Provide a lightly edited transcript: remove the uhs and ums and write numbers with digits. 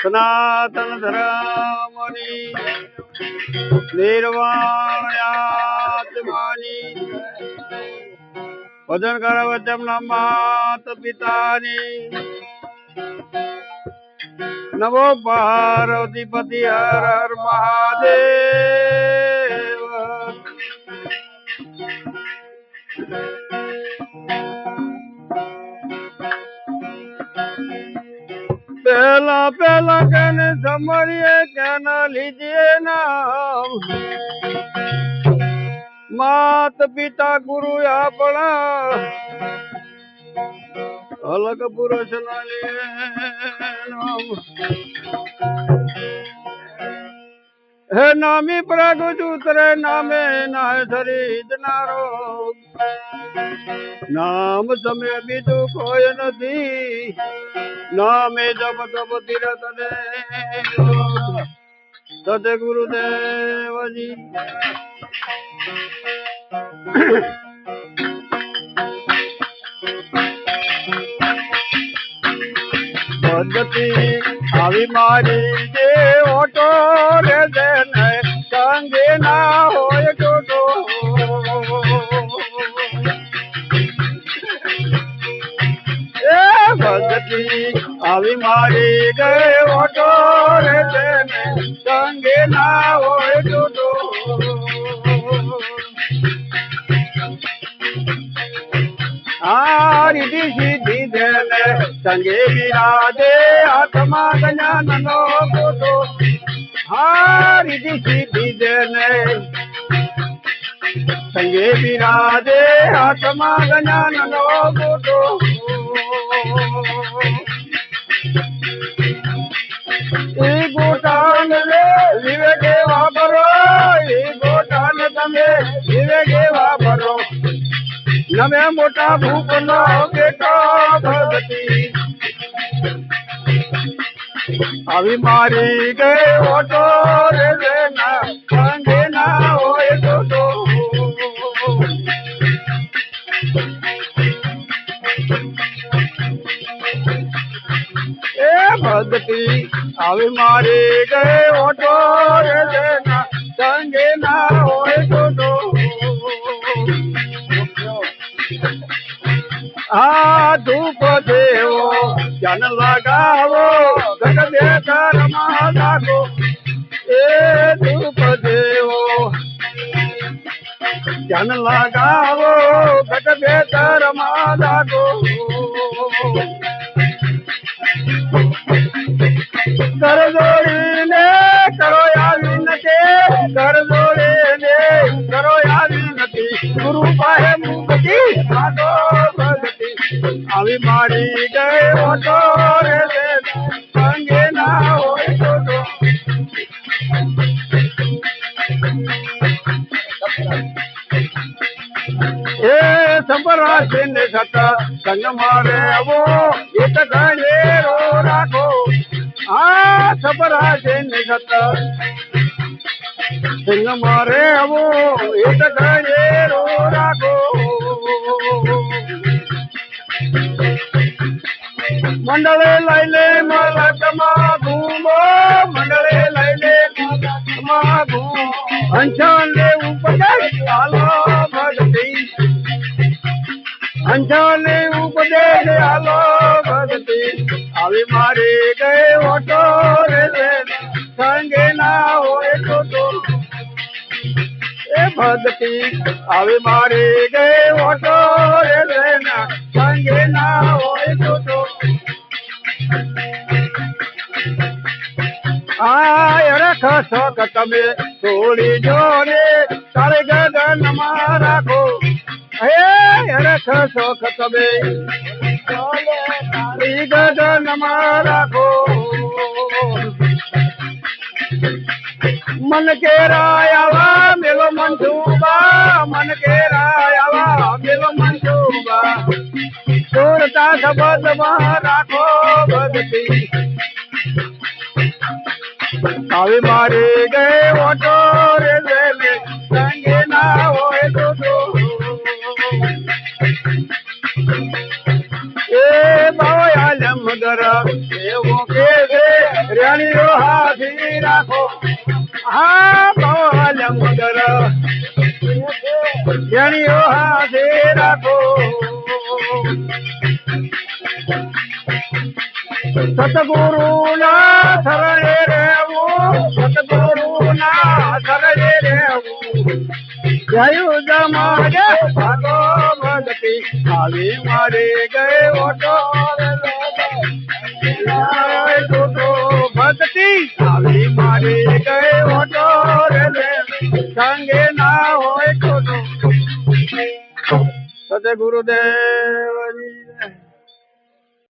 સનાતન ધર્મની નિર્વાણાત્માની ભજન કરાવે તેમના માત પિતાની નમો પાર્વતી પતિ હર હર મહાદેવ પહેલા પહેલા કેને સમરીએ કેના લીજીએ નામ માત પિતા ગુરુ આપણા અલગ પુરુષ ના નામ હે નામી પ્રગટ ઉતરે નામે ના શરીર નારો નામ તમે બીજું કોઈ નથી નામે જપ તપ તીરથ ને સદે ગુરુદેવજી પદ્ધતિ આવી મારી જે ઓટો રે દેને સંગે ના હોય ટોટો એ પદ્ધતિ આવી મારી જે ઓટો રે દેને સંગે ના હોય ટોટો રીતિ સીધી દેને સંગે બિરાજે આત્મા જ્ઞાન નો ગોટો રીતિ સીધી દેને સંગે બિરાજે આત્મા જ્ઞાન નો ગોટો એ ગોટાન વિવેકે વાપરો એ ગોટાન તમે વિવેકે વાપરો નમે મોટા ભૂપ નો બેટા ભગતી આવી મારી ગઈ ઓટો રે ના સંગે ના હોય ટોટો એ ભગતી આવી મારી ગઈ ઓટો રે ના સંગે ના હોય ટોટો ધૂપ દેવો જન લગાવો ઘટ બેઠર માં લાગો એ ધૂપ દેવો જન લગાવો ઘટ બેઠર માં લાગો કર જોડીને કરો આવી નથી કર જોડીને કરો આવી નથી ગુરુ પાસે મુક્તિ માગો આવી મારી ગઈ ઓટો રે સંગે ના હોય ટોટો એ સંપરાશી ને સત સંગ મારે આવો એક ગણેરો રાખો સંપરાશી ને સત સંગ મારે આવો એક ગણેરો રાખો મંડળે લઈને મલકમાં ઘૂમો મંડળે લઈને મલકમાં ઘૂમો અંજન ને ઉપદેશ આલો ભક્તિ અંજન ને ઉપદેશ આલો ભક્તિ આવી મારી ગઈ ઓટો રે સંગે ના હોય ટોટો એ ભક્તિ આવી મારી ગઈ ઓટો રે સંગે ના હોય ટોટો રખ શોક તમે છોડી જો ને તારે ગગન માં રાખો હે રખ શોક તમે ગગન માં રાખો मन के रायावा मेलो मंजूबा मन के रायावा मेलो मंजूबा छोड़ता शब्द राखो भक्ति अभी मारे गए ओटो रे संगे ना होए तो ए बाबा आलम दर એવું કે છે રેણીઓ હાથી રાખો હા બોલ મગર રેણીઓ હાથી રાખો સતગુરુ ના શરણે રહેવું સતગુરુ ના શરણે રહેવું જયું જમાડે ભાગો ભગતી આવી મારી ગઈ ઓટો ભક્તિ આવી મારી ગઈ ઓટો સંગે ના હોય ખોટો સત ગુરુદેવ